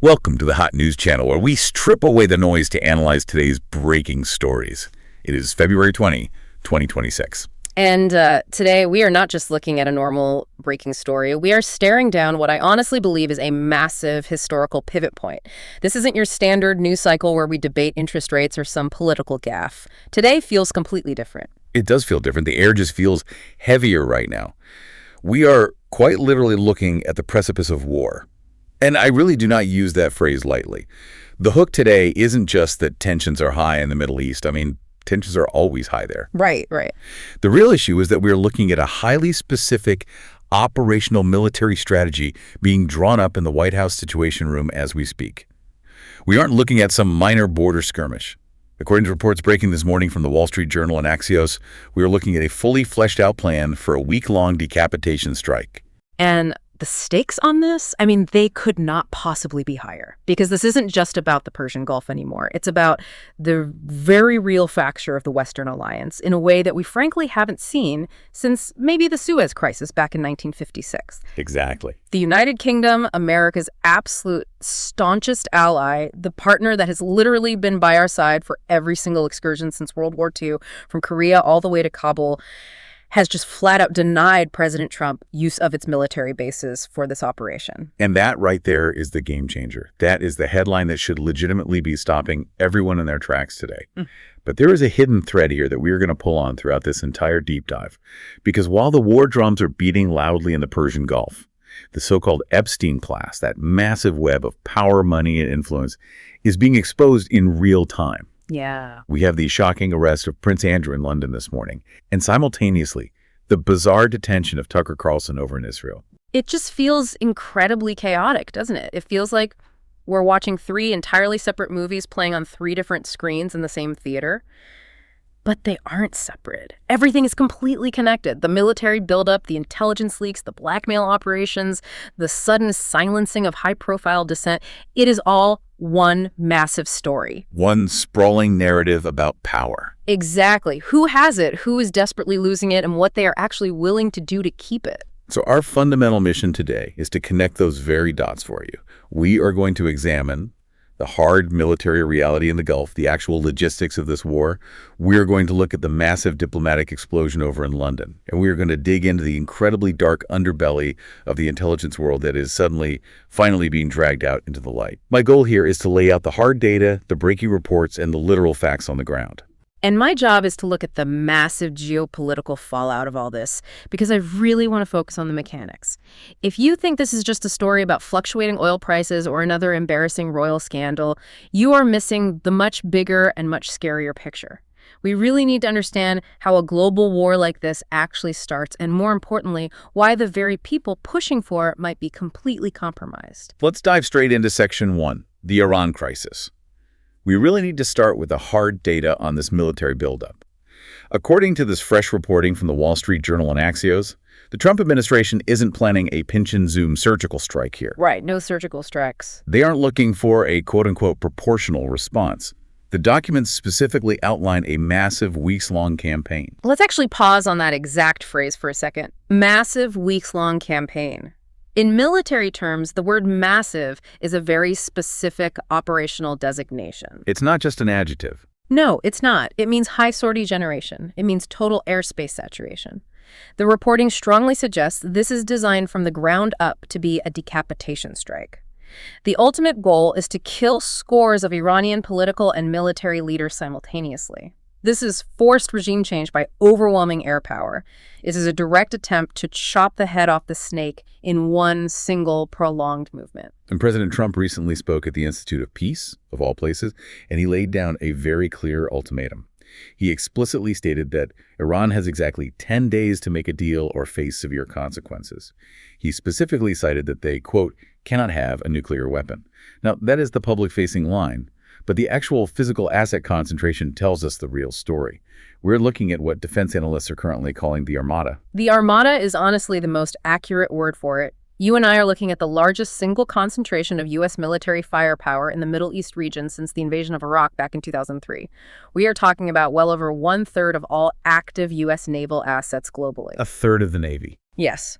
Welcome to the Hot News Channel, where we strip away the noise to analyze today's breaking stories. It is February 20, 2026. And today, we are not just looking at a normal breaking story. We are staring down what I honestly believe is a massive historical pivot point. This isn't your standard news cycle where we debate interest rates or some political gaffe. Today feels completely different. It does feel different. The air just feels heavier right now. We are quite literally looking at the precipice of war. And I really do not use that phrase lightly. The hook today isn't just that tensions are high in the Middle East. I mean, tensions are always high there. Right. The real issue is that we are looking at a highly specific operational military strategy being drawn up in the White House Situation Room as we speak. We aren't looking at some minor border skirmish. According to reports breaking this morning from the Wall Street Journal and Axios, we are looking at a fully fleshed out plan for a week-long decapitation strike. And the stakes on this, I mean, they could not possibly be higher, because this isn't just about the Persian Gulf anymore. It's about the very real fracture of the Western alliance in a way that we frankly haven't seen since maybe the Suez Crisis back in 1956. Exactly. The United Kingdom, America's absolute staunchest ally, the partner that has literally been by our side for every single excursion since World War II, from Korea all the way to Kabul, has just flat out denied President Trump use of its military bases for this operation. And that right there is the game changer. That is the headline that should legitimately be stopping everyone in their tracks today. But there is a hidden thread here that we are going to pull on throughout this entire deep dive. Because while the war drums are beating loudly in the Persian Gulf, the so-called Epstein class, that massive web of power, money, and influence, is being exposed in real time. Yeah. We have the shocking arrest of Prince Andrew in London this morning, and simultaneously, the bizarre detention of Tucker Carlson over in Israel. It just feels incredibly chaotic, doesn't it? It feels like we're watching three entirely separate movies playing on three different screens in the same theater. But they aren't separate. Everything is completely connected. The military buildup, the intelligence leaks, the blackmail operations, the sudden silencing of high-profile dissent. It is all one massive story. One sprawling narrative about power. Exactly. Who has it, who is desperately losing it, and what they are actually willing to do to keep it. So our fundamental mission today is to connect those very dots for you. We are going to examine the hard military reality in the Gulf, the actual logistics of this war. We're going to look at the massive diplomatic explosion over in London. And we're going to dig into the incredibly dark underbelly of the intelligence world that is finally being dragged out into the light. My goal here is to lay out the hard data, the breaking reports, and the literal facts on the ground. And my job is to look at the massive geopolitical fallout of all this, because I really want to focus on the mechanics. If you think this is just a story about fluctuating oil prices or another embarrassing royal scandal, you are missing the much bigger and much scarier picture. We really need to understand how a global war like this actually starts, and more importantly, why the very people pushing for it might be completely compromised. Let's dive straight into Section 1, the Iran crisis. We really need to start with the hard data on this military buildup. According to this fresh reporting from the Wall Street Journal and Axios, the Trump administration isn't planning a pinch-and-zoom surgical strike here. Right, no surgical strikes. They aren't looking for a quote-unquote proportional response. The documents specifically outline a massive weeks-long campaign. Let's actually pause on that exact phrase for a second. Massive weeks-long campaign. In military terms, the word massive is a very specific operational designation. It's not just an adjective. No, it's not. It means high sortie generation. It means total airspace saturation. The reporting strongly suggests this is designed from the ground up to be a decapitation strike. The ultimate goal is to kill scores of Iranian political and military leaders simultaneously. This is forced regime change by overwhelming air power. It is a direct attempt to chop the head off the snake in one single prolonged movement. And President Trump recently spoke at the Institute of Peace, of all places, and he laid down a very clear ultimatum. He explicitly stated that Iran has exactly 10 days to make a deal or face severe consequences. He specifically cited that they, quote, cannot have a nuclear weapon. Now, that is the public-facing line. But the actual physical asset concentration tells us the real story. We're looking at what defense analysts are currently calling the armada. The armada is honestly the most accurate word for it. You and I are looking at the largest single concentration of U.S. military firepower in the Middle East region since the invasion of Iraq back in 2003. We are talking about well over 1/3 of all active U.S. naval assets globally. A third of the Navy. Yes.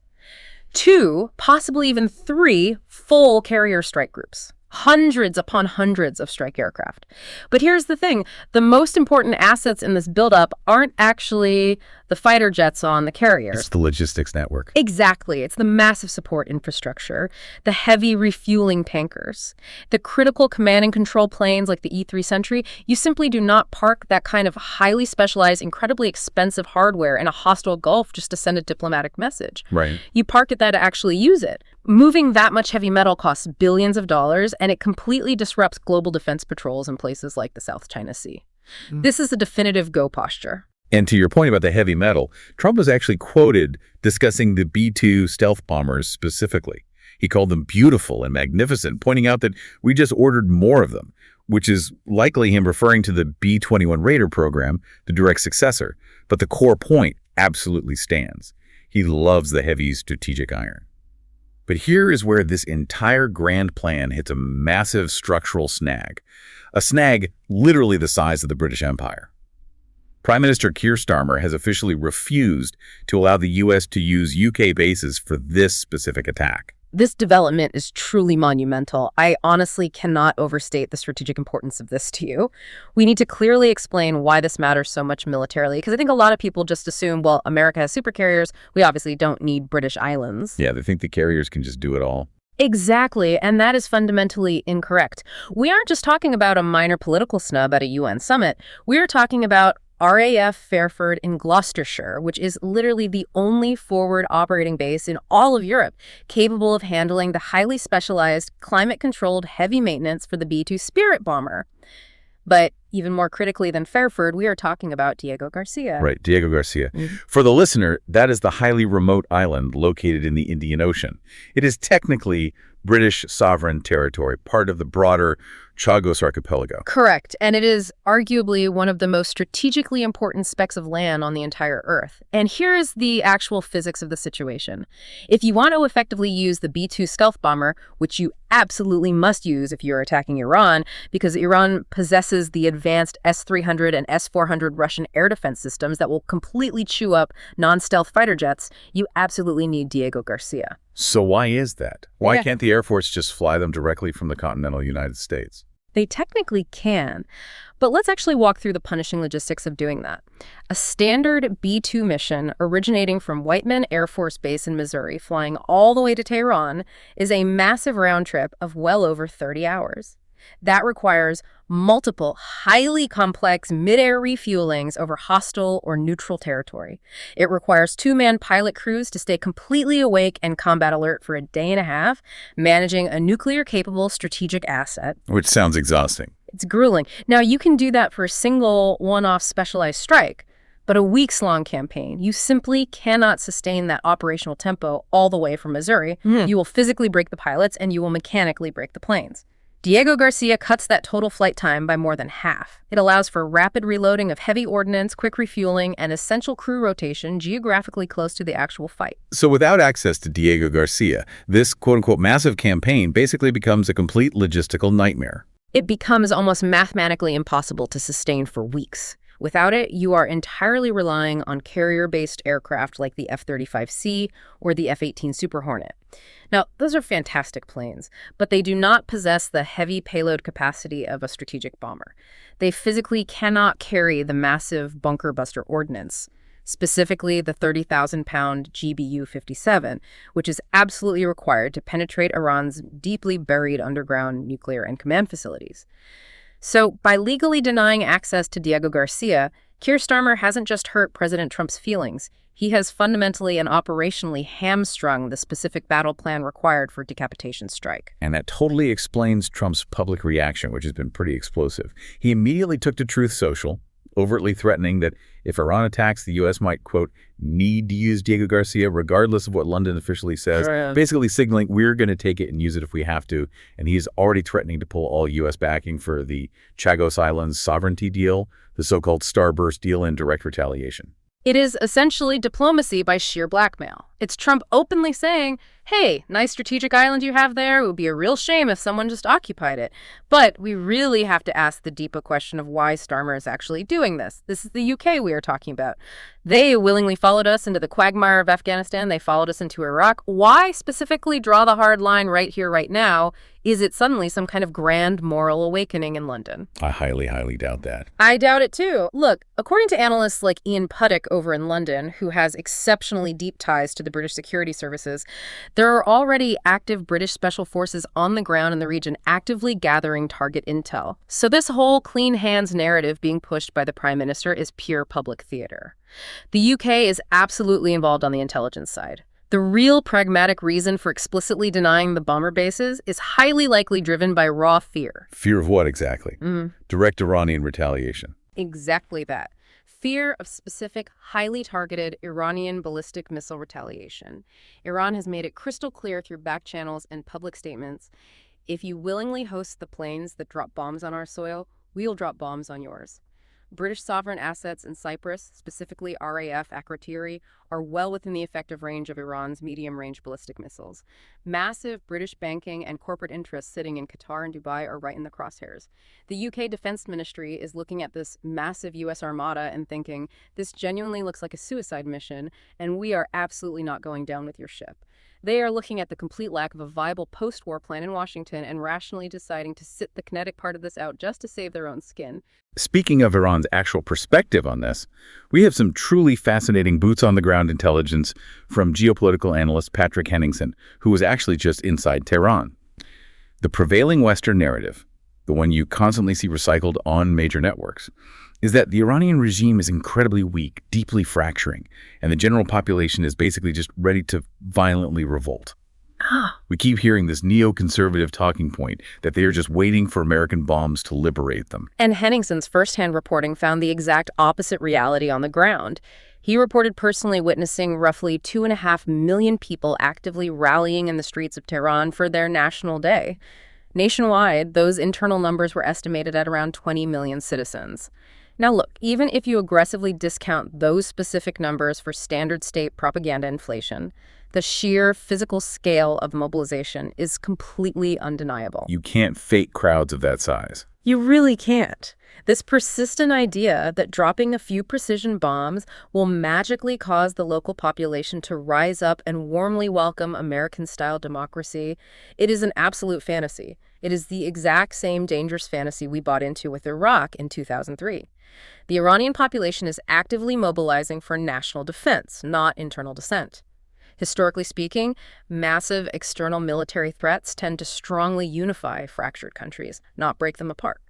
2, possibly even 3 full carrier strike groups. Hundreds upon hundreds of strike aircraft. But here's the thing. The most important assets in this buildup aren't actually the fighter jets on the carrier. It's the logistics network. Exactly. It's the massive support infrastructure, the heavy refueling tankers, the critical command and control planes like the E-3 Sentry. You simply do not park that kind of highly specialized, incredibly expensive hardware in a hostile Gulf just to send a diplomatic message. Right. You park it there to actually use it. Moving that much heavy metal costs billions of dollars, and it completely disrupts global defense patrols in places like the South China Sea. This is a definitive go posture. And to your point about the heavy metal, Trump was actually quoted discussing the B-2 stealth bombers specifically. He called them beautiful and magnificent, pointing out that we just ordered more of them, which is likely him referring to the B-21 Raider program, the direct successor. But the core point absolutely stands. He loves the heavy strategic iron. But here is where this entire grand plan hits a massive structural snag. A snag literally the size of the British Empire. Prime Minister Keir Starmer has officially refused to allow the U.S. to use UK bases for this specific attack. This development is truly monumental. I honestly cannot overstate the strategic importance of this to you. We need to clearly explain why this matters so much militarily, because I think a lot of people just assume, well, America has supercarriers. We obviously don't need British islands. Yeah, they think the carriers can just do it all. Exactly, and that is fundamentally incorrect. We aren't just talking about a minor political snub at a UN summit. We are talking about RAF Fairford in Gloucestershire, which is literally the only forward operating base in all of Europe capable of handling the highly specialized, climate-controlled heavy maintenance for the B-2 Spirit bomber. But even more critically than Fairford, we are talking about Diego Garcia. Right, Diego Garcia. For the listener, that is the highly remote island located in the Indian Ocean. It is technically British sovereign territory, part of the broader Chagos Archipelago. Correct, and it is arguably one of the most strategically important specks of land on the entire Earth. And here is the actual physics of the situation. If you want to effectively use the B-2 stealth bomber, which you absolutely must use if you're attacking Iran, because Iran possesses the advanced S-300 and S-400 Russian air defense systems that will completely chew up non-stealth fighter jets, you absolutely need Diego Garcia. So why is that? Why can't the Air Force just fly them directly from the continental United States? They technically can, but let's actually walk through the punishing logistics of doing that. A standard B-2 mission originating from Whiteman Air Force Base in Missouri, flying all the way to Tehran, is a massive round trip of well over 30 hours. That requires multiple, highly complex mid-air refuelings over hostile or neutral territory. It requires two-man pilot crews to stay completely awake and combat alert for a day and a half, managing a nuclear-capable strategic asset. Which sounds exhausting. It's grueling. Now, you can do that for a single, one-off specialized strike, but a weeks-long campaign, you simply cannot sustain that operational tempo all the way from Missouri. You will physically break the pilots, and you will mechanically break the planes. Diego Garcia cuts that total flight time by more than half. It allows for rapid reloading of heavy ordnance, quick refueling, and essential crew rotation geographically close to the actual fight. So without access to Diego Garcia, this quote-unquote massive campaign basically becomes a complete logistical nightmare. It becomes almost mathematically impossible to sustain for weeks. Without it, you are entirely relying on carrier-based aircraft like the F-35C or the F-18 Super Hornet. Now, those are fantastic planes, but they do not possess the heavy payload capacity of a strategic bomber. They physically cannot carry the massive bunker buster ordnance, specifically the 30,000-pound GBU-57, which is absolutely required to penetrate Iran's deeply buried underground nuclear and command facilities. So by legally denying access to Diego Garcia, Keir Starmer hasn't just hurt President Trump's feelings. He has fundamentally and operationally hamstrung the specific battle plan required for decapitation strike. And that totally explains Trump's public reaction, which has been pretty explosive. He immediately took to Truth Social, overtly threatening that if Iran attacks, the U.S. might, quote, need to use Diego Garcia regardless of what London officially says, basically signaling we're going to take it and use it if we have to. And he's already threatening to pull all U.S. backing for the Chagos Islands sovereignty deal, the so-called Starburst deal, in direct retaliation. It is essentially diplomacy by sheer blackmail. It's Trump openly saying, hey, nice strategic island you have there. It would be a real shame if someone just occupied it. But we really have to ask the deeper question of why Starmer is actually doing this. This is the UK we are talking about. They willingly followed us into the quagmire of Afghanistan. They followed us into Iraq. Why specifically draw the hard line right here, right now? Is it suddenly some kind of grand moral awakening in London? I highly, highly doubt that. I doubt it too. Look, according to analysts like Ian Puttick over in London, who has exceptionally deep ties to the British security services, there are already active British special forces on the ground in the region actively gathering target intel. So this whole clean hands narrative being pushed by the Prime Minister is pure public theater. The UK is absolutely involved on the intelligence side. The real pragmatic reason for explicitly denying the bomber bases is highly likely driven by raw fear. Fear of what exactly? Direct Iranian retaliation. Exactly that. Fear of specific, highly targeted Iranian ballistic missile retaliation. Iran has made it crystal clear through back channels and public statements, if you willingly host the planes that drop bombs on our soil, we'll drop bombs on yours. British sovereign assets in Cyprus, specifically RAF Akrotiri, are well within the effective range of Iran's medium-range ballistic missiles. Massive British banking and corporate interests sitting in Qatar and Dubai are right in the crosshairs. The UK Defense Ministry is looking at this massive US armada and thinking, this genuinely looks like a suicide mission, and we are absolutely not going down with your ship. They are looking at the complete lack of a viable post-war plan in Washington and rationally deciding to sit the kinetic part of this out just to save their own skin. Speaking of Iran's actual perspective on this, we have some truly fascinating boots-on-the-ground intelligence from geopolitical analyst Patrick Henningsen, who was actually just inside Tehran. The prevailing Western narrative, the one you constantly see recycled on major networks, is that the Iranian regime is incredibly weak, deeply fracturing, and the general population is basically just ready to violently revolt. We keep hearing this neoconservative talking point that they are just waiting for American bombs to liberate them. And Henningsen's firsthand reporting found the exact opposite reality on the ground. He reported personally witnessing roughly 2.5 million people actively rallying in the streets of Tehran for their National Day. Nationwide, those internal numbers were estimated at around 20 million citizens. Now look, even if you aggressively discount those specific numbers for standard state propaganda inflation, the sheer physical scale of mobilization is completely undeniable. You can't fake crowds of that size. You really can't. This persistent idea that dropping a few precision bombs will magically cause the local population to rise up and warmly welcome American-style democracy, it is an absolute fantasy. It is the exact same dangerous fantasy we bought into with Iraq in 2003. The Iranian population is actively mobilizing for national defense, not internal dissent. Historically speaking, massive external military threats tend to strongly unify fractured countries, not break them apart.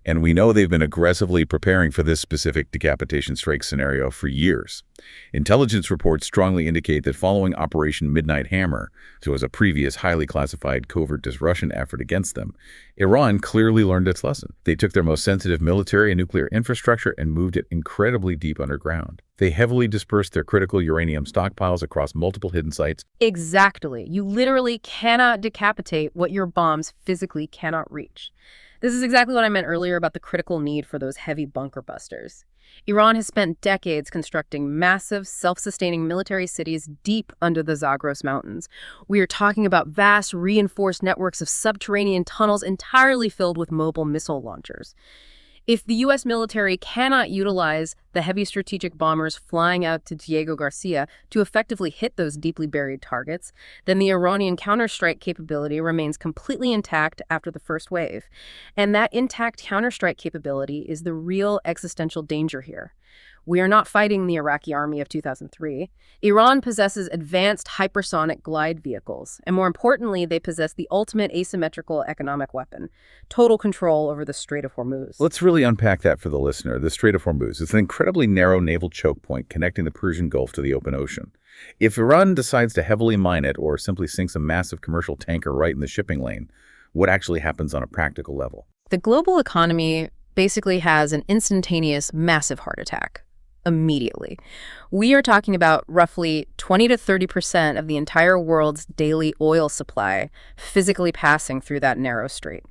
And we know they've been aggressively preparing for this specific decapitation strike scenario for years. Intelligence reports strongly indicate that following Operation Midnight Hammer, so as a previous highly classified covert Russian effort against them, Iran clearly learned its lesson. They took their most sensitive military and nuclear infrastructure and moved it incredibly deep underground. They heavily dispersed their critical uranium stockpiles across multiple hidden sites. Exactly. You literally cannot decapitate what your bombs physically cannot reach. This is exactly what I meant earlier about the critical need for those heavy bunker busters. Iran has spent decades constructing massive, self-sustaining military cities deep under the Zagros Mountains. We are talking about vast, reinforced networks of subterranean tunnels entirely filled with mobile missile launchers. If the U.S. military cannot utilize the heavy strategic bombers flying out to Diego Garcia to effectively hit those deeply buried targets, then the Iranian counterstrike capability remains completely intact after the first wave. And that intact counterstrike capability is the real existential danger here. We are not fighting the Iraqi army of 2003. Iran possesses advanced hypersonic glide vehicles, and more importantly, they possess the ultimate asymmetrical economic weapon, total control over the Strait of Hormuz. Let's really unpack that for the listener. The Strait of Hormuz is an incredibly narrow naval choke point connecting the Persian Gulf to the open ocean. If Iran decides to heavily mine it or simply sinks a massive commercial tanker right in the shipping lane, what actually happens on a practical level? The global economy basically has an instantaneous, massive heart attack. Immediately. We are talking about roughly 20 to 30% of the entire world's daily oil supply physically passing through that narrow strait.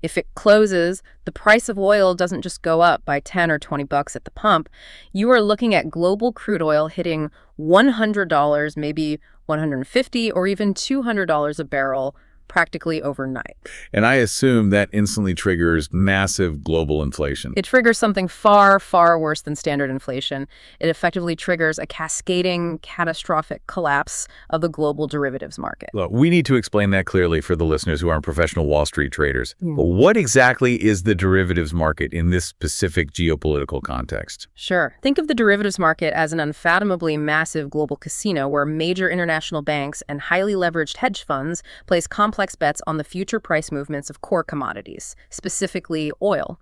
If it closes, the price of oil doesn't just go up by 10 or 20 bucks at the pump. You are looking at global crude oil hitting $100, maybe $150 or even $200 a barrel practically overnight. And I assume that instantly triggers massive global inflation. It triggers something far, far worse than standard inflation. It effectively triggers a cascading, catastrophic collapse of the global derivatives market. Look, we need to explain that clearly for the listeners who aren't professional Wall Street traders. But what exactly is the derivatives market in this specific geopolitical context? Sure. Think of the derivatives market as an unfathomably massive global casino where major international banks and highly leveraged hedge funds place complex bets on the future price movements of core commodities, specifically oil.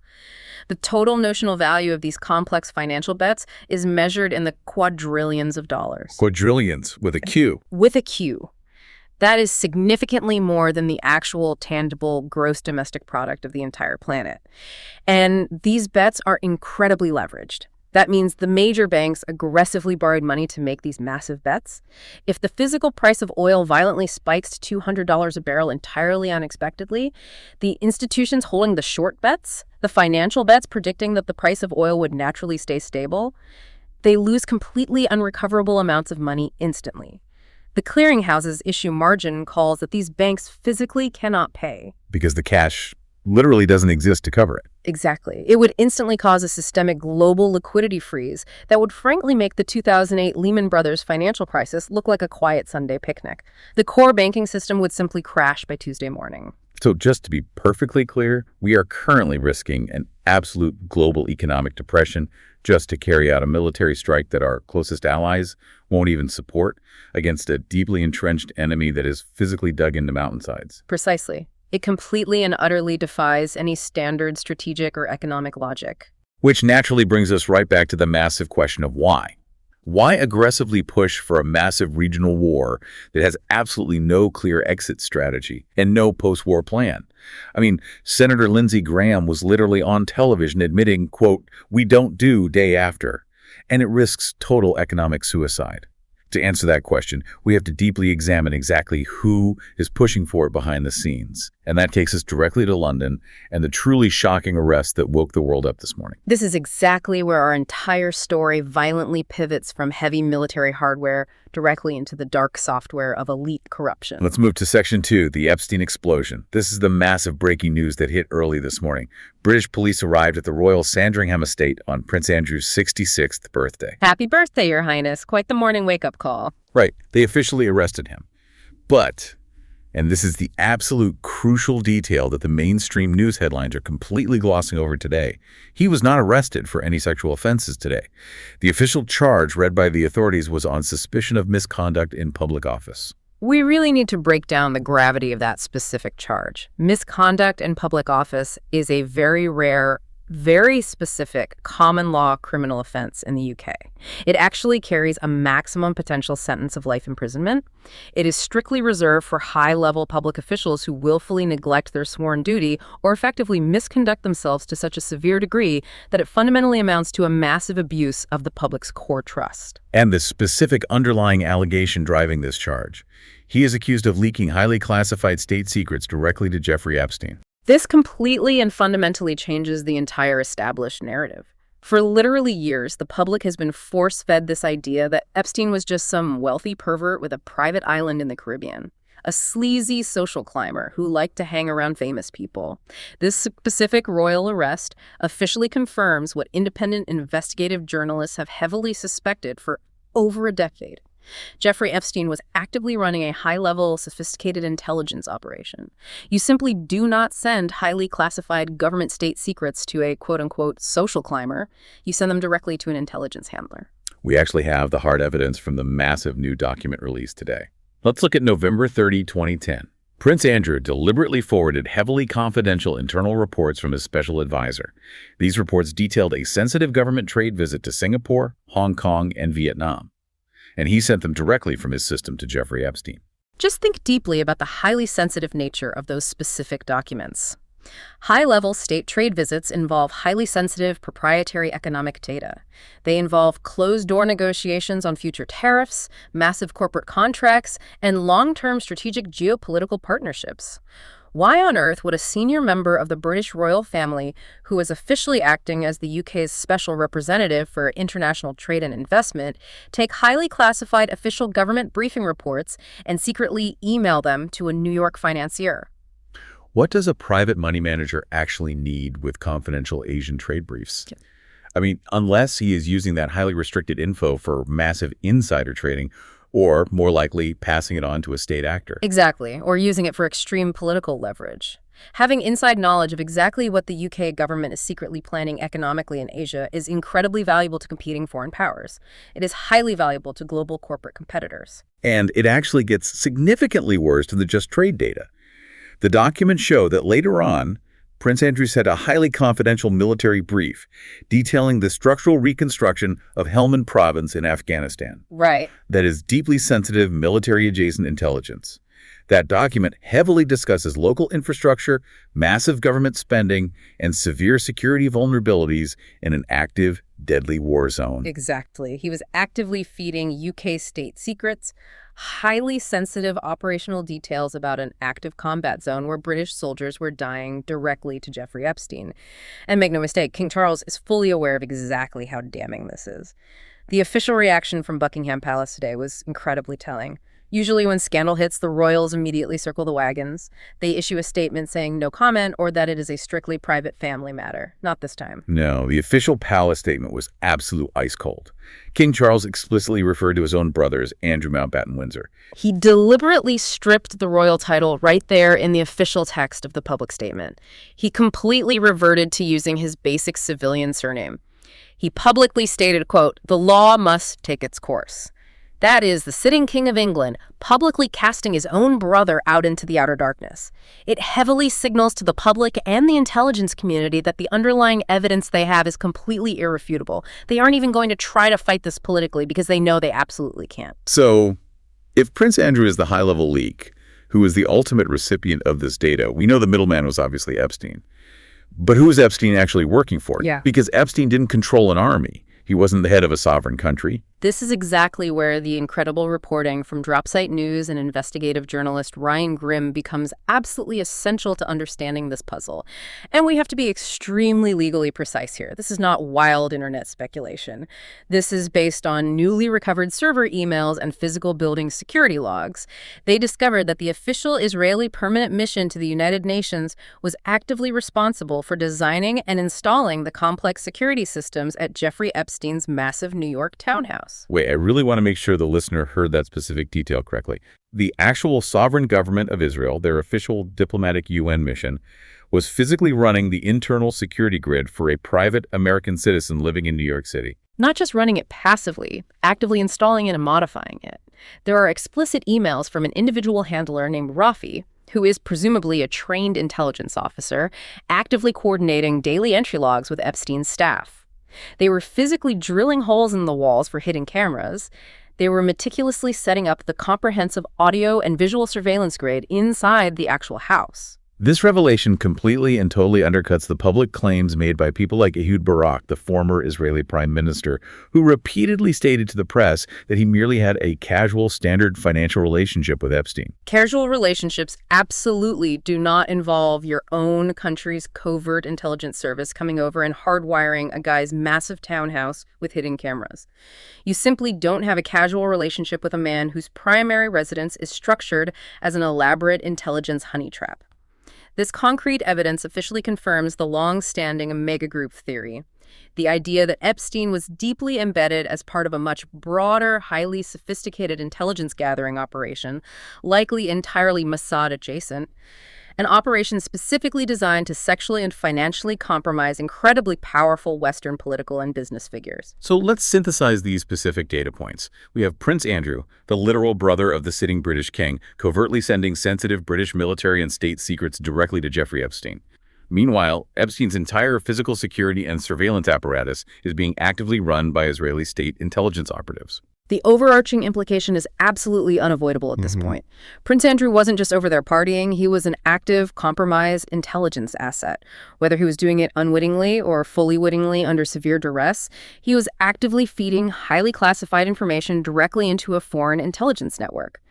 The total notional value of these complex financial bets is measured in the quadrillions of dollars. Quadrillions with a Q. With a Q. That is significantly more than the actual tangible gross domestic product of the entire planet. And these bets are incredibly leveraged. That means the major banks aggressively borrowed money to make these massive bets. If the physical price of oil violently spikes to $200 a barrel entirely unexpectedly, the institutions holding the short bets, the financial bets predicting that the price of oil would naturally stay stable, they lose completely unrecoverable amounts of money instantly. The clearinghouses issue margin calls that these banks physically cannot pay. Because the cash literally doesn't exist to cover it. Exactly. It would instantly cause a systemic global liquidity freeze that would frankly make the 2008 Lehman Brothers financial crisis look like a quiet Sunday picnic. The core banking system would simply crash by Tuesday morning. So just to be perfectly clear, we are currently risking an absolute global economic depression just to carry out a military strike that our closest allies won't even support against a deeply entrenched enemy that is physically dug into mountainsides. Precisely. It completely and utterly defies any standard strategic or economic logic. Which naturally brings us right back to the massive question of why. Why aggressively push for a massive regional war that has absolutely no clear exit strategy and no post-war plan? I mean, Senator Lindsey Graham was literally on television admitting, quote, "We don't do day after," and it risks total economic suicide. To answer that question, we have to deeply examine exactly who is pushing for it behind the scenes. And that takes us directly to London and the truly shocking arrest that woke the world up this morning. This is exactly where our entire story violently pivots from heavy military hardware directly into the dark software of elite corruption. Let's move to Section 2, the Epstein explosion. This is the massive breaking news that hit early this morning. British police arrived at the Royal Sandringham estate on Prince Andrew's 66th birthday. Happy birthday, Your Highness. Quite the morning wake-up call. Right. They officially arrested him. But, and this is the absolute crucial detail that the mainstream news headlines are completely glossing over today, he was not arrested for any sexual offenses today. The official charge read by the authorities was on suspicion of misconduct in public office. We really need to break down the gravity of that specific charge. Misconduct in public office is a very rare, very specific common law criminal offense in the UK. It actually carries a maximum potential sentence of life imprisonment. It is strictly reserved for high-level public officials who willfully neglect their sworn duty or effectively misconduct themselves to such a severe degree that it fundamentally amounts to a massive abuse of the public's core trust. And the specific underlying allegation driving this charge. He is accused of leaking highly classified state secrets directly to Jeffrey Epstein. This completely and fundamentally changes the entire established narrative. For literally years, the public has been force-fed this idea that Epstein was just some wealthy pervert with a private island in the Caribbean, a sleazy social climber who liked to hang around famous people. This specific royal arrest officially confirms what independent investigative journalists have heavily suspected for over a decade. Jeffrey Epstein was actively running a high-level, sophisticated intelligence operation. You simply do not send highly classified government state secrets to a quote-unquote social climber. You send them directly to an intelligence handler. We actually have the hard evidence from the massive new document released today. Let's look at November 30, 2010. Prince Andrew deliberately forwarded heavily confidential internal reports from his special advisor. These reports detailed a sensitive government trade visit to Singapore, Hong Kong, and Vietnam. And he sent them directly from his system to Jeffrey Epstein. Just think deeply about the highly sensitive nature of those specific documents. High-level state trade visits involve highly sensitive proprietary economic data. They involve closed-door negotiations on future tariffs, massive corporate contracts, and long-term strategic geopolitical partnerships. Why on earth would a senior member of the British royal family, who is officially acting as the UK's special representative for international trade and investment, take highly classified official government briefing reports and secretly email them to a New York financier? What does a private money manager actually need with confidential Asian trade briefs? I mean, unless he is using that highly restricted info for massive insider trading, or more likely passing it on to a state actor. Exactly, or using it for extreme political leverage. Having inside knowledge of exactly what the UK government is secretly planning economically in Asia is incredibly valuable to competing foreign powers. It is highly valuable to global corporate competitors. And it actually gets significantly worse than the just trade data. The documents show that later on, Prince Andrew sent a highly confidential military brief detailing the structural reconstruction of Helmand Province in Afghanistan. Right. That is deeply sensitive military-adjacent intelligence. That document heavily discusses local infrastructure, massive government spending, and severe security vulnerabilities in an active, deadly war zone. Exactly. He was actively feeding UK state secrets, highly sensitive operational details about an active combat zone where British soldiers were dying directly to Jeffrey Epstein. And make no mistake, King Charles is fully aware of exactly how damning this is. The official reaction from Buckingham Palace today was incredibly telling. Usually when scandal hits, the royals immediately circle the wagons. They issue a statement saying no comment or that it is a strictly private family matter. Not this time. No, the official palace statement was absolute ice cold. King Charles explicitly referred to his own brother as Andrew Mountbatten Windsor. He deliberately stripped the royal title right there in the official text of the public statement. He completely reverted to using his basic civilian surname. He publicly stated, quote, "The law must take its course." That is, the sitting king of England publicly casting his own brother out into the outer darkness. It heavily signals to the public and the intelligence community that the underlying evidence they have is completely irrefutable. They aren't even going to try to fight this politically because they know they absolutely can't. So, if Prince Andrew is the high-level leak, who is the ultimate recipient of this data, we know the middleman was obviously Epstein. But who is Epstein actually working for? Yeah. Because Epstein didn't control an army. He wasn't the head of a sovereign country. This is exactly where the incredible reporting from Dropsite News and investigative journalist Ryan Grimm becomes absolutely essential to understanding this puzzle. And we have to be extremely legally precise here. This is not wild internet speculation. This is based on newly recovered server emails and physical building security logs. They discovered that the official Israeli permanent mission to the United Nations was actively responsible for designing and installing the complex security systems at Jeffrey Epstein's massive New York townhouse. Wait, I really want to make sure the listener heard that specific detail correctly. The actual sovereign government of Israel, their official diplomatic UN mission, was physically running the internal security grid for a private American citizen living in New York City. Not just running it passively, actively installing it and modifying it. There are explicit emails from an individual handler named Rafi, who is presumably a trained intelligence officer, actively coordinating daily entry logs with Epstein's staff. They were physically drilling holes in the walls for hidden cameras. They were meticulously setting up the comprehensive audio and visual surveillance grid inside the actual house. This revelation completely and totally undercuts the public claims made by people like Ehud Barak, the former Israeli prime minister, who repeatedly stated to the press that he merely had a casual, standard financial relationship with Epstein. Casual relationships absolutely do not involve your own country's covert intelligence service coming over and hardwiring a guy's massive townhouse with hidden cameras. You simply don't have a casual relationship with a man whose primary residence is structured as an elaborate intelligence honey trap. This concrete evidence officially confirms the long-standing megagroup theory, the idea that Epstein was deeply embedded as part of a much broader, highly sophisticated intelligence gathering operation, likely entirely Mossad-adjacent, an operation specifically designed to sexually and financially compromise incredibly powerful Western political and business figures. So let's synthesize these specific data points. We have Prince Andrew, the literal brother of the sitting British king, covertly sending sensitive British military and state secrets directly to Jeffrey Epstein. Meanwhile, Epstein's entire physical security and surveillance apparatus is being actively run by Israeli state intelligence operatives. The overarching implication is absolutely unavoidable at this point. Prince Andrew wasn't just over there partying, he was an active, compromised intelligence asset. Whether he was doing it unwittingly or fully wittingly under severe duress, he was actively feeding highly classified information directly into a foreign intelligence network.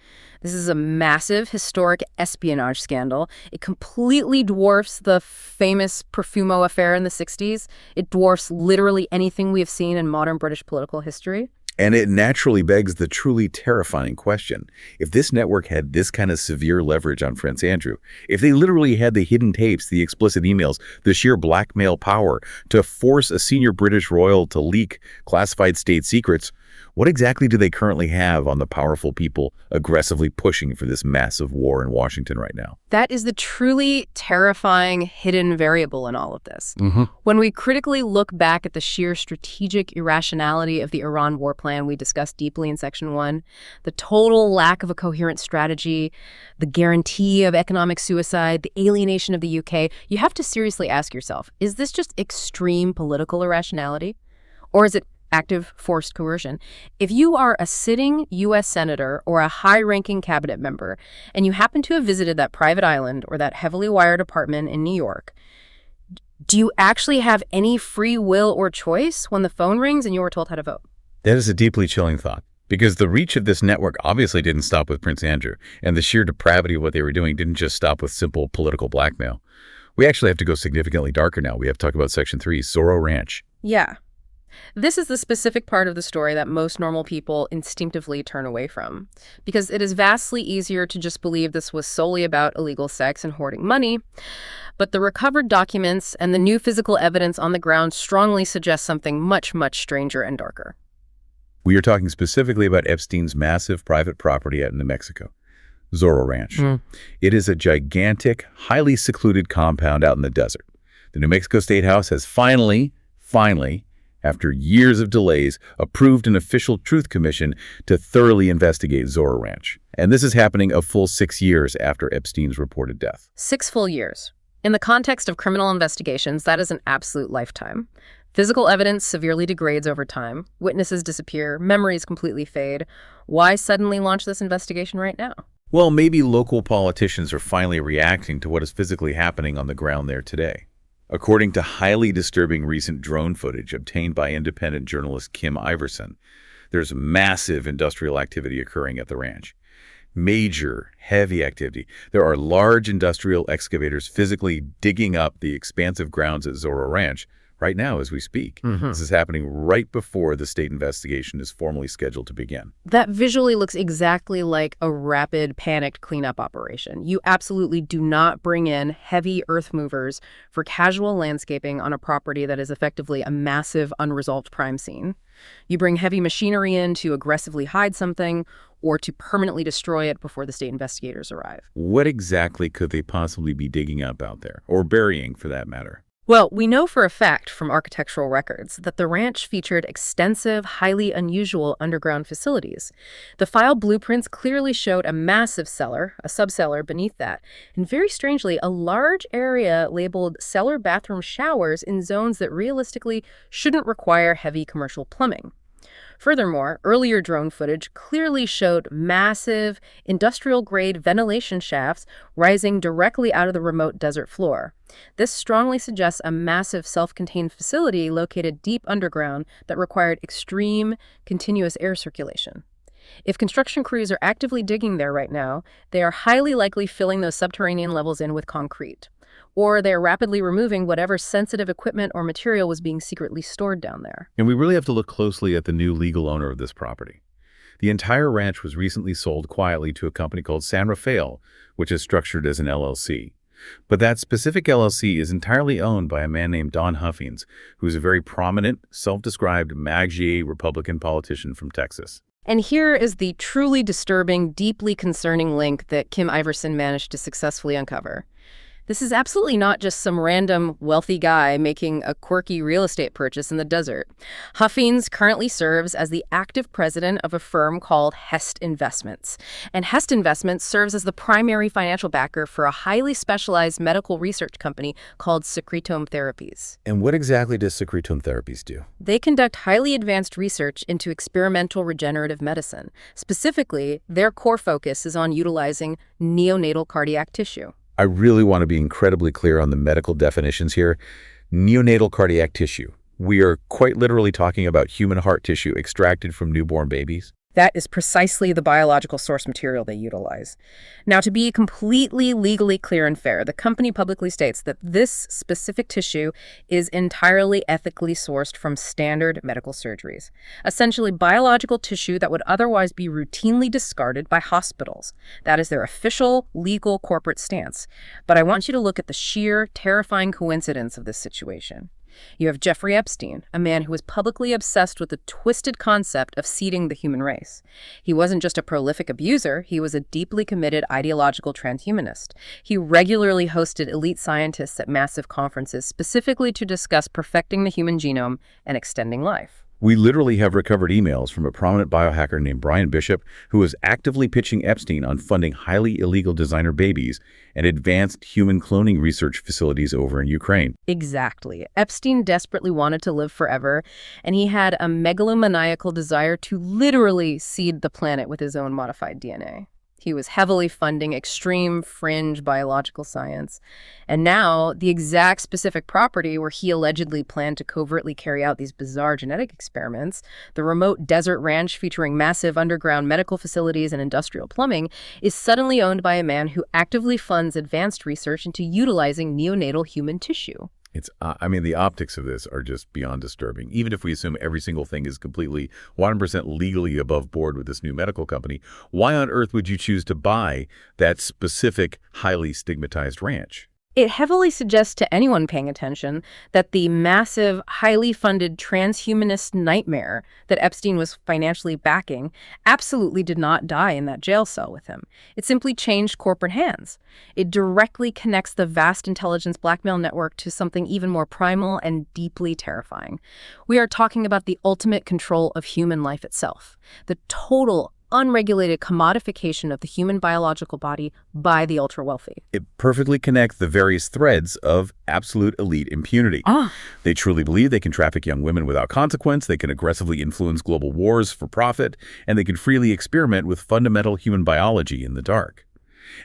This is a massive, historic espionage scandal. It completely dwarfs the famous Profumo affair in the 60s. It dwarfs literally anything we have seen in modern British political history. And it naturally begs the truly terrifying question. If this network had this kind of severe leverage on Prince Andrew, if they literally had the hidden tapes, the explicit emails, the sheer blackmail power to force a senior British royal to leak classified state secrets, what exactly do they currently have on the powerful people aggressively pushing for this massive war in Washington right now? That is the truly terrifying hidden variable in all of this. When we critically look back at the sheer strategic irrationality of the Iran war plan we discussed deeply in Section 1, the total lack of a coherent strategy, the guarantee of economic suicide, the alienation of the UK, you have to seriously ask yourself, is this just extreme political irrationality? Or is it active forced coercion? If you are a sitting U.S. senator or a high-ranking cabinet member, and you happen to have visited that private island or that heavily wired apartment in New York, do you actually have any free will or choice when the phone rings and you are told how to vote? That is a deeply chilling thought, because the reach of this network obviously didn't stop with Prince Andrew, and the sheer depravity of what they were doing didn't just stop with simple political blackmail. We actually have to go significantly darker now. We have to talk about Section 3, Zorro Ranch. Yeah. This is the specific part of the story that most normal people instinctively turn away from, because it is vastly easier to just believe this was solely about illegal sex and hoarding money. But the recovered documents and the new physical evidence on the ground strongly suggest something much, much stranger and darker. We are talking specifically about Epstein's massive private property out in New Mexico, Zorro Ranch. It is a gigantic, highly secluded compound out in the desert. The New Mexico State House has finally, after years of delays, approved an official truth commission to thoroughly investigate Zorro Ranch. And this is happening a full 6 years after Epstein's reported death. 6 full years. In the context of criminal investigations, that is an absolute lifetime. Physical evidence severely degrades over time. Witnesses disappear. Memories completely fade. Why suddenly launch this investigation right now? Well, maybe local politicians are finally reacting to what is physically happening on the ground there today. According to highly disturbing recent drone footage obtained by independent journalist Kim Iverson, there's massive industrial activity occurring at the ranch. Major, heavy activity. There are large industrial excavators physically digging up the expansive grounds at Zorro Ranch right now as we speak. This is happening right before the state investigation is formally scheduled to begin. That visually looks exactly like a rapid, panicked cleanup operation. You absolutely do not bring in heavy earth movers for casual landscaping on a property that is effectively a massive, unresolved crime scene. You bring heavy machinery in to aggressively hide something or to permanently destroy it before the state investigators arrive. What exactly could they possibly be digging up out there, or burying for that matter? Well, we know for a fact from architectural records that the ranch featured extensive, highly unusual underground facilities. The file blueprints clearly showed a massive cellar, a subcellar beneath that, and very strangely, a large area labeled cellar bathroom showers in zones that realistically shouldn't require heavy commercial plumbing. Furthermore, earlier drone footage clearly showed massive, industrial-grade ventilation shafts rising directly out of the remote desert floor. This strongly suggests a massive self-contained facility located deep underground that required extreme, continuous air circulation. If construction crews are actively digging there right now, they are highly likely filling those subterranean levels in with concrete, or they are rapidly removing whatever sensitive equipment or material was being secretly stored down there. And we really have to look closely at the new legal owner of this property. The entire ranch was recently sold quietly to a company called San Rafael, which is structured as an LLC. But that specific LLC is entirely owned by a man named Don Huffines, who's a very prominent, self-described MAGA Republican politician from Texas. And here is the truly disturbing, deeply concerning link that Kim Iverson managed to successfully uncover. This is absolutely not just some random wealthy guy making a quirky real estate purchase in the desert. Huffines currently serves as the active president of a firm called Hest Investments. And Hest Investments serves as the primary financial backer for a highly specialized medical research company called Secretome Therapies. And what exactly does Secretome Therapies do? They conduct highly advanced research into experimental regenerative medicine. Specifically, their core focus is on utilizing neonatal cardiac tissue. I really want to be incredibly clear on the medical definitions here. Neonatal cardiac tissue. We are quite literally talking about human heart tissue extracted from newborn babies. That is precisely the biological source material they utilize. Now, to be completely legally clear and fair, the company publicly states that this specific tissue is entirely ethically sourced from standard medical surgeries, essentially biological tissue that would otherwise be routinely discarded by hospitals. That is their official, legal, corporate stance. But I want you to look at the sheer, terrifying coincidence of this situation. You have Jeffrey Epstein, a man who was publicly obsessed with the twisted concept of seeding the human race. He wasn't just a prolific abuser, he was a deeply committed ideological transhumanist. He regularly hosted elite scientists at massive conferences specifically to discuss perfecting the human genome and extending life. We literally have recovered emails from a prominent biohacker named Brian Bishop, who was actively pitching Epstein on funding highly illegal designer babies and advanced human cloning research facilities over in Ukraine. Exactly. Epstein desperately wanted to live forever, and he had a megalomaniacal desire to literally seed the planet with his own modified DNA. He was heavily funding extreme fringe biological science. And now, the exact specific property where he allegedly planned to covertly carry out these bizarre genetic experiments, the remote desert ranch featuring massive underground medical facilities and industrial plumbing, is suddenly owned by a man who actively funds advanced research into utilizing neonatal human tissue. The optics of this are just beyond disturbing. Even if we assume every single thing is completely 100% legally above board with this new medical company, why on earth would you choose to buy that specific, highly stigmatized ranch? It heavily suggests to anyone paying attention that the massive, highly funded transhumanist nightmare that Epstein was financially backing absolutely did not die in that jail cell with him. It simply changed corporate hands. It directly connects the vast intelligence blackmail network to something even more primal and deeply terrifying. We are talking about the ultimate control of human life itself, the total unregulated commodification of the human biological body by the ultra-wealthy. It perfectly connects the various threads of absolute elite impunity. They truly believe they can traffic young women without consequence, they can aggressively influence global wars for profit, and they can freely experiment with fundamental human biology in the dark.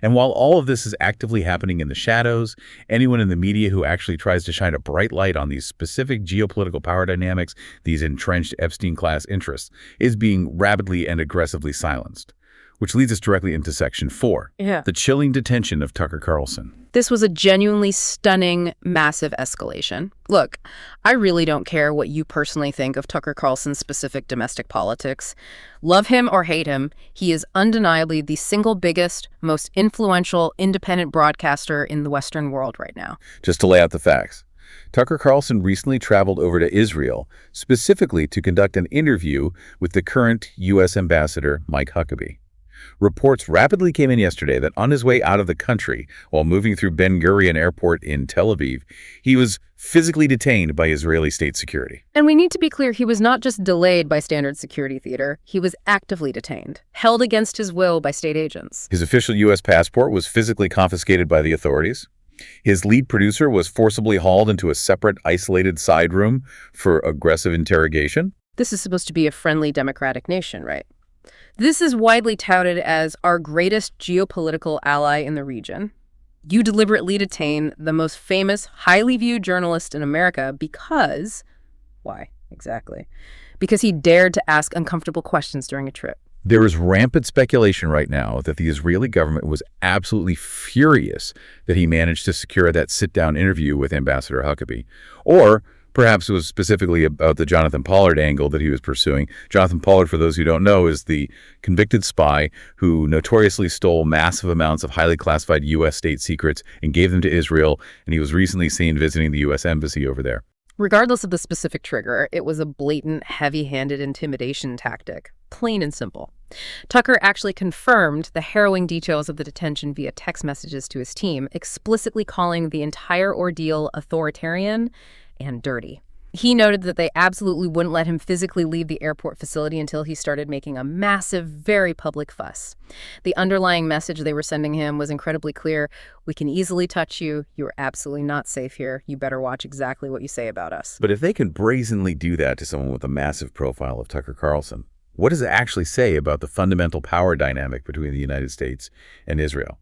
And while all of this is actively happening in the shadows, anyone in the media who actually tries to shine a bright light on these specific geopolitical power dynamics, these entrenched Epstein-class interests, is being rapidly and aggressively silenced. Which leads us directly into Section 4, the chilling detention of Tucker Carlson. This was a genuinely stunning, massive escalation. Look, I really don't care what you personally think of Tucker Carlson's specific domestic politics. Love him or hate him, he is undeniably the single biggest, most influential, independent broadcaster in the Western world right now. Just to lay out the facts. Tucker Carlson recently traveled over to Israel, specifically to conduct an interview with the current U.S. ambassador, Mike Huckabee. Reports rapidly came in yesterday that on his way out of the country, while moving through Ben Gurion Airport in Tel Aviv, he was physically detained by Israeli state security. And we need to be clear, he was not just delayed by standard security theater, he was actively detained, held against his will by state agents. His official U.S. passport was physically confiscated by the authorities. His lead producer was forcibly hauled into a separate, isolated side room for aggressive interrogation. This is supposed to be a friendly democratic nation, right? This is widely touted as our greatest geopolitical ally in the region. You deliberately detain the most famous, highly viewed journalist in America because... Why, exactly? Because he dared to ask uncomfortable questions during a trip. There is rampant speculation right now that the Israeli government was absolutely furious that he managed to secure that sit-down interview with Ambassador Huckabee. Or perhaps it was specifically about the Jonathan Pollard angle that he was pursuing. Jonathan Pollard, for those who don't know, is the convicted spy who notoriously stole massive amounts of highly classified U.S. state secrets and gave them to Israel, and he was recently seen visiting the U.S. embassy over there. Regardless of the specific trigger, it was a blatant, heavy-handed intimidation tactic. Plain and simple. Tucker actually confirmed the harrowing details of the detention via text messages to his team, explicitly calling the entire ordeal authoritarian and dirty. He noted that they absolutely wouldn't let him physically leave the airport facility until he started making a massive, very public fuss. The underlying message they were sending him was incredibly clear. We can easily touch you. You are absolutely not safe here. You better watch exactly what you say about us. But if they can brazenly do that to someone with a massive profile of Tucker Carlson, what does it actually say about the fundamental power dynamic between the United States and Israel?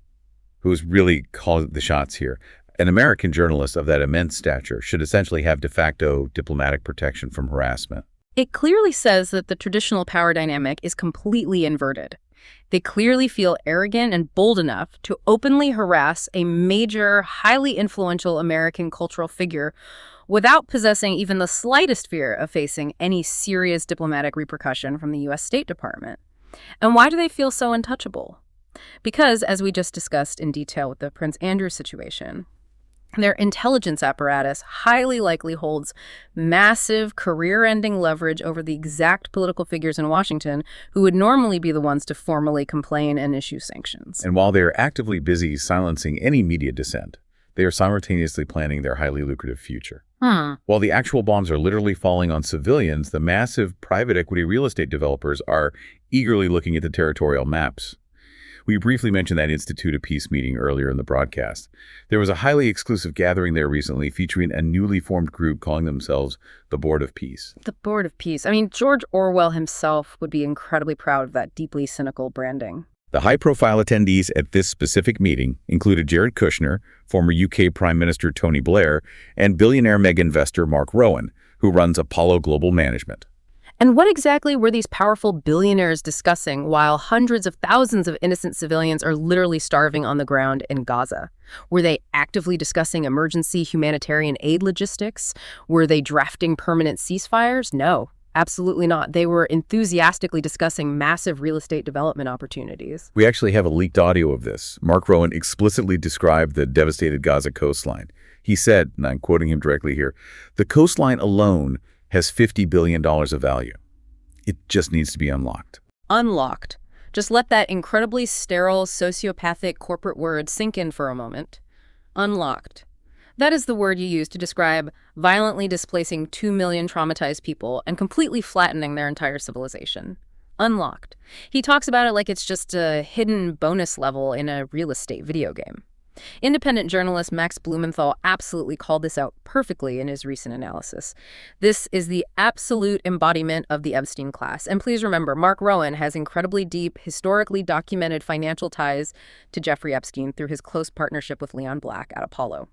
Who's really called the shots here? An American journalist of that immense stature should essentially have de facto diplomatic protection from harassment. It clearly says that the traditional power dynamic is completely inverted. They clearly feel arrogant and bold enough to openly harass a major, highly influential American cultural figure without possessing even the slightest fear of facing any serious diplomatic repercussion from the U.S. State Department. And why do they feel so untouchable? Because, as we just discussed in detail with the Prince Andrew situation, their intelligence apparatus highly likely holds massive career-ending leverage over the exact political figures in Washington who would normally be the ones to formally complain and issue sanctions. And while they are actively busy silencing any media dissent, they are simultaneously planning their highly lucrative future. While the actual bombs are literally falling on civilians, the massive private equity real estate developers are eagerly looking at the territorial maps. We briefly mentioned that Institute of Peace meeting earlier in the broadcast. There was a highly exclusive gathering there recently featuring a newly formed group calling themselves the Board of Peace. The Board of Peace. I mean, George Orwell himself would be incredibly proud of that deeply cynical branding. The high-profile attendees at this specific meeting included Jared Kushner, former UK Prime Minister Tony Blair, and billionaire mega investor Mark Rowan, who runs Apollo Global Management. And what exactly were these powerful billionaires discussing while hundreds of thousands of innocent civilians are literally starving on the ground in Gaza? Were they actively discussing emergency humanitarian aid logistics? Were they drafting permanent ceasefires? No, absolutely not. They were enthusiastically discussing massive real estate development opportunities. We actually have a leaked audio of this. Mark Rowan explicitly described the devastated Gaza coastline. He said, and I'm quoting him directly here, "The coastline alone has $50 billion of value. It just needs to be unlocked." Unlocked. Just let that incredibly sterile, sociopathic corporate word sink in for a moment. Unlocked. That is the word you use to describe violently displacing 2 million traumatized people and completely flattening their entire civilization. Unlocked. He talks about it like it's just a hidden bonus level in a real estate video game. Independent journalist Max Blumenthal absolutely called this out perfectly in his recent analysis. This is the absolute embodiment of the Epstein class. And please remember, Mark Rowan has incredibly deep, historically documented financial ties to Jeffrey Epstein through his close partnership with Leon Black at Apollo.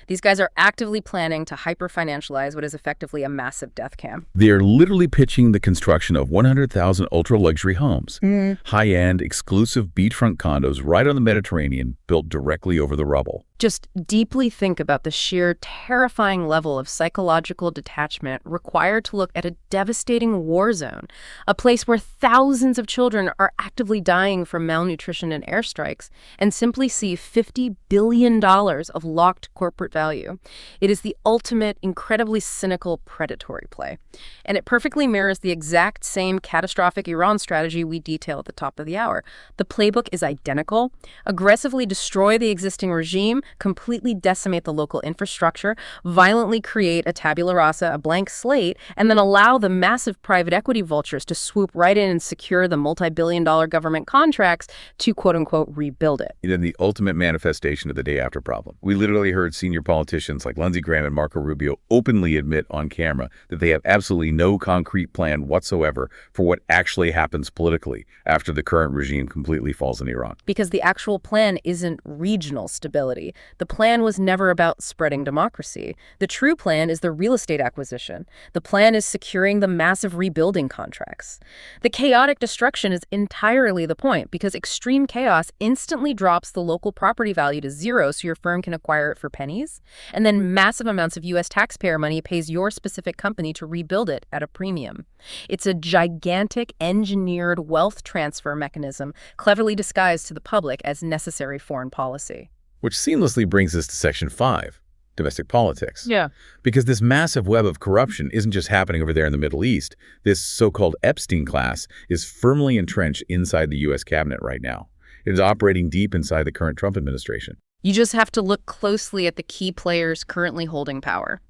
These guys are actively planning to hyper-financialize what is effectively a massive death camp. They are literally pitching the construction of 100,000 ultra-luxury homes, high-end, exclusive beachfront condos right on the Mediterranean, built directly over the rubble. Just deeply think about the sheer terrifying level of psychological detachment required to look at a devastating war zone, a place where thousands of children are actively dying from malnutrition and airstrikes, and simply see $50 billion of locked corporate value. It is the ultimate, incredibly cynical, predatory play. And it perfectly mirrors the exact same catastrophic Iran strategy we detail at the top of the hour. The playbook is identical. Aggressively destroy the existing regime, completely decimate the local infrastructure, violently create a tabula rasa, a blank slate, and then allow the massive private equity vultures to swoop right in and secure the multi-billion-dollar government contracts to, quote-unquote, rebuild it. Then the ultimate manifestation of the day after problem. We literally heard senior politicians like Lindsey Graham and Marco Rubio openly admit on camera that they have absolutely no concrete plan whatsoever for what actually happens politically after the current regime completely falls in Iran. Because the actual plan isn't regional stability. The plan was never about spreading democracy. The true plan is the real estate acquisition. The plan is securing the massive rebuilding contracts. The chaotic destruction is entirely the point, because extreme chaos instantly drops the local property value to zero so your firm can acquire it for pennies, and then massive amounts of U.S. taxpayer money pays your specific company to rebuild it at a premium. It's a gigantic engineered wealth transfer mechanism cleverly disguised to the public as necessary foreign policy. Which seamlessly brings us to Section 5, domestic politics. Yeah. Because this massive web of corruption isn't just happening over there in the Middle East. This so-called Epstein class is firmly entrenched inside the U.S. cabinet right now. It is operating deep inside the current Trump administration. You just have to look closely at the key players currently holding power.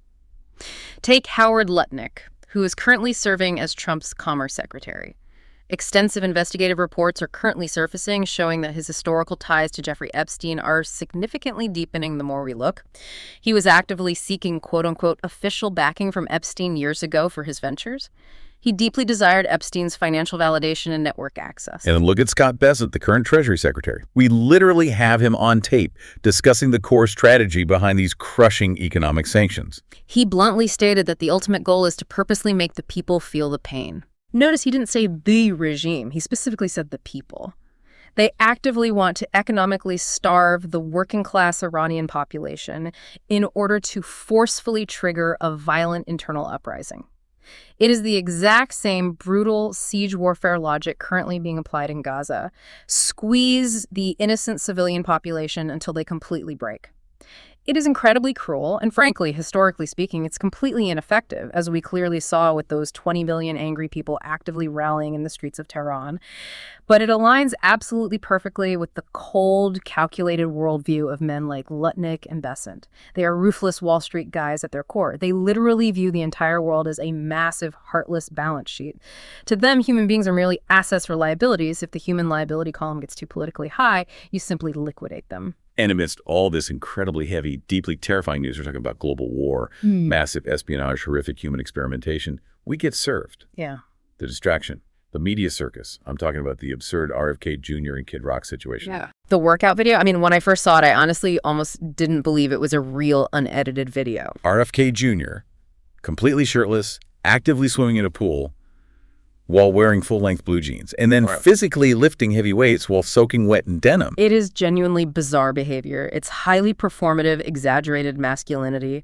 Take Howard Lutnick, who is currently serving as Trump's Commerce Secretary. Extensive investigative reports are currently surfacing showing that his historical ties to Jeffrey Epstein are significantly deepening the more we look. He was actively seeking quote-unquote official backing from Epstein years ago for his ventures. He deeply desired Epstein's financial validation and network access. And then look at Scott Bessent, the current Treasury Secretary. We literally have him on tape discussing the core strategy behind these crushing economic sanctions. He bluntly stated that the ultimate goal is to purposely make the people feel the pain. Notice he didn't say the regime. He specifically said the people. They actively want to economically starve the working-class Iranian population in order to forcefully trigger a violent internal uprising. It is the exact same brutal siege warfare logic currently being applied in Gaza. Squeeze the innocent civilian population until they completely break. It is incredibly cruel, and frankly, historically speaking, it's completely ineffective, as we clearly saw with those 20 million angry people actively rallying in the streets of Tehran. But it aligns absolutely perfectly with the cold, calculated worldview of men like Lutnick and Bessent. They are ruthless Wall Street guys at their core. They literally view the entire world as a massive, heartless balance sheet. To them, human beings are merely assets for liabilities. If the human liability column gets too politically high, you simply liquidate them. And amidst all this incredibly heavy, deeply terrifying news, we're talking about global war, massive espionage, horrific human experimentation, we get served. Yeah. The distraction, the media circus. I'm talking about the absurd RFK Jr. and Kid Rock situation. Yeah. The workout video, I mean, when I first saw it, I honestly almost didn't believe it was a real unedited video. RFK Jr., completely shirtless, actively swimming in a pool, while wearing full-length blue jeans, and then physically lifting heavy weights while soaking wet in denim. It is genuinely bizarre behavior. It's highly performative, exaggerated masculinity.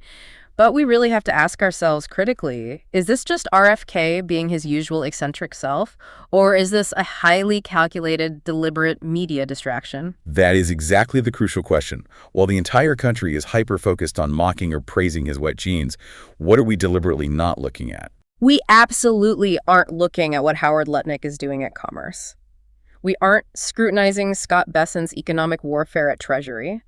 But we really have to ask ourselves critically, is this just RFK being his usual eccentric self? Or is this a highly calculated, deliberate media distraction? That is exactly the crucial question. While the entire country is hyper-focused on mocking or praising his wet jeans, what are we deliberately not looking at? We absolutely aren't looking at what Howard Lutnick is doing at Commerce. We aren't scrutinizing Scott Bessent's economic warfare at Treasury.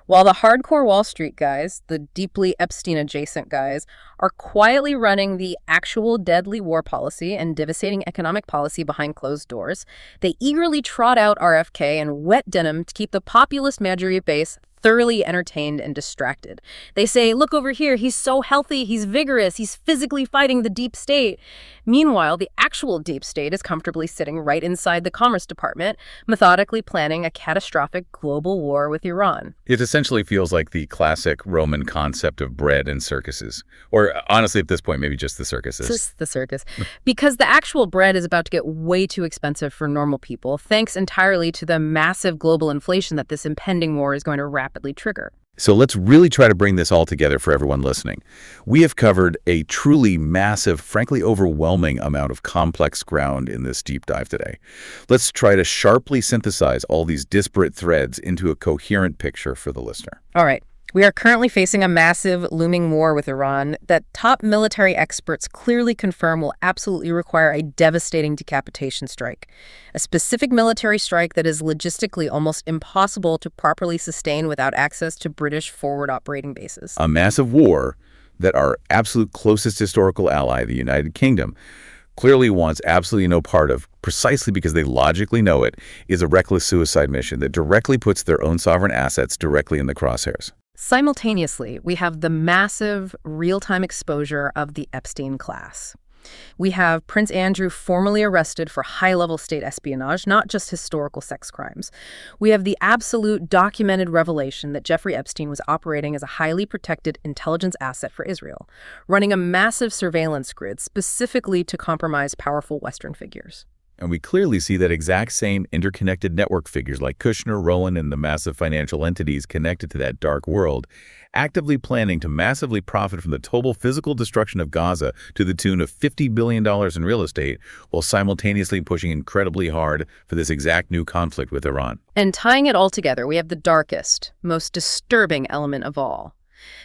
While the hardcore Wall Street guys, the deeply Epstein-adjacent guys, are quietly running the actual deadly war policy and devastating economic policy behind closed doors, they eagerly trot out RFK in wet denim to keep the populist Majority base thoroughly entertained and distracted. They say, look over here, he's so healthy, he's vigorous, he's physically fighting the deep state. Meanwhile, the actual deep state is comfortably sitting right inside the Commerce Department, methodically planning a catastrophic global war with Iran. It essentially feels like the classic Roman concept of bread and circuses. Or honestly, at this point, maybe just the circuses. Just the circus. Because the actual bread is about to get way too expensive for normal people, thanks entirely to the massive global inflation that this impending war is going to rapidly trigger. So let's really try to bring this all together for everyone listening. We have covered a truly massive, frankly overwhelming amount of complex ground in this deep dive today. Let's try to sharply synthesize all these disparate threads into a coherent picture for the listener. All right. We are currently facing a massive, looming war with Iran that top military experts clearly confirm will absolutely require a devastating decapitation strike. A specific military strike that is logistically almost impossible to properly sustain without access to British forward operating bases. A massive war that our absolute closest historical ally, the United Kingdom, clearly wants absolutely no part of, precisely because they logically know it, is a reckless suicide mission that directly puts their own sovereign assets directly in the crosshairs. Simultaneously, we have the massive real-time exposure of the Epstein class. We have Prince Andrew formally arrested for high-level state espionage, not just historical sex crimes. We have the absolute documented revelation that Jeffrey Epstein was operating as a highly protected intelligence asset for Israel, running a massive surveillance grid specifically to compromise powerful Western figures. And we clearly see that exact same interconnected network figures like Kushner, Rowan, and the massive financial entities connected to that dark world, actively planning to massively profit from the total physical destruction of Gaza to the tune of $50 billion in real estate, while simultaneously pushing incredibly hard for this exact new conflict with Iran. And tying it all together, we have the darkest, most disturbing element of all.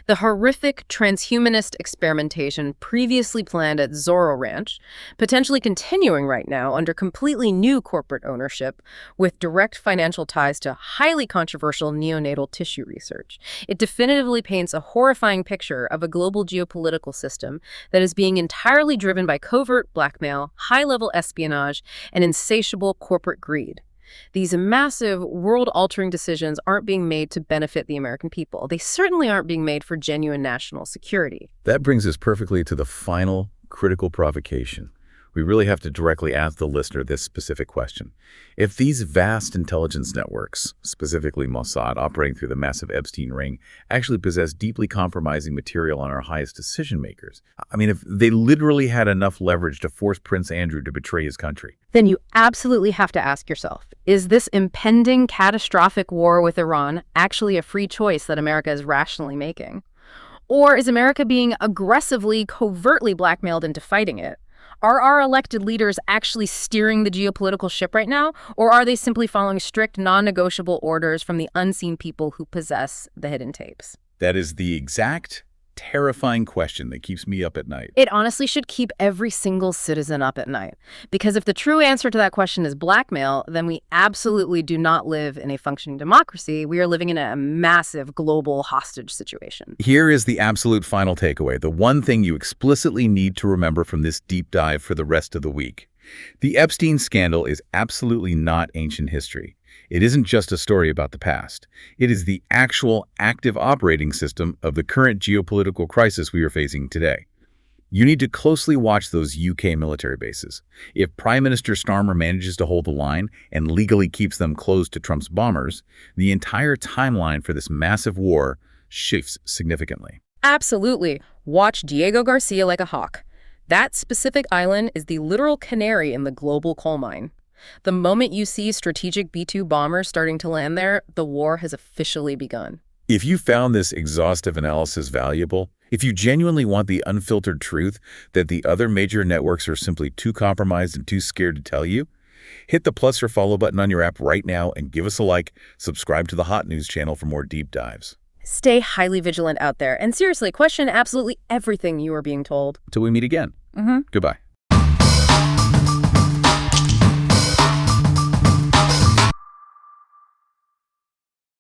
The horrific transhumanist experimentation previously planned at Zorro Ranch, potentially continuing right now under completely new corporate ownership with direct financial ties to highly controversial neonatal tissue research. It definitively paints a horrifying picture of a global geopolitical system that is being entirely driven by covert blackmail, high-level espionage, and insatiable corporate greed. These massive, world-altering decisions aren't being made to benefit the American people. They certainly aren't being made for genuine national security. That brings us perfectly to the final critical provocation. We really have to directly ask the listener this specific question. If these vast intelligence networks, specifically Mossad operating through the massive Epstein ring, actually possess deeply compromising material on our highest decision makers, if they literally had enough leverage to force Prince Andrew to betray his country, then you absolutely have to ask yourself, is this impending catastrophic war with Iran actually a free choice that America is rationally making? Or is America being aggressively, covertly blackmailed into fighting it? Are our elected leaders actually steering the geopolitical ship right now, or are they simply following strict, non-negotiable orders from the unseen people who possess the hidden tapes? That is the exact terrifying question that keeps me up at night. It honestly should keep every single citizen up at night. Because if the true answer to that question is blackmail, then we absolutely do not live in a functioning democracy. We are living in a massive global hostage situation. Here is the absolute final takeaway, the one thing you explicitly need to remember from this deep dive for the rest of the week. The Epstein scandal is absolutely not ancient history. It isn't just a story about the past. It is the actual active operating system of the current geopolitical crisis we are facing today. You need to closely watch those UK military bases. If Prime Minister Starmer manages to hold the line and legally keeps them closed to Trump's bombers, the entire timeline for this massive war shifts significantly. Absolutely. Watch Diego Garcia like a hawk. That specific island is the literal canary in the global coal mine. The moment you see strategic B-2 bombers starting to land there, the war has officially begun. If you found this exhaustive analysis valuable, if you genuinely want the unfiltered truth that the other major networks are simply too compromised and too scared to tell you, hit the plus or follow button on your app right now and give us a like. Subscribe to the Hot News channel for more deep dives. Stay highly vigilant out there, and seriously, question absolutely everything you are being told. Till we meet again. Goodbye.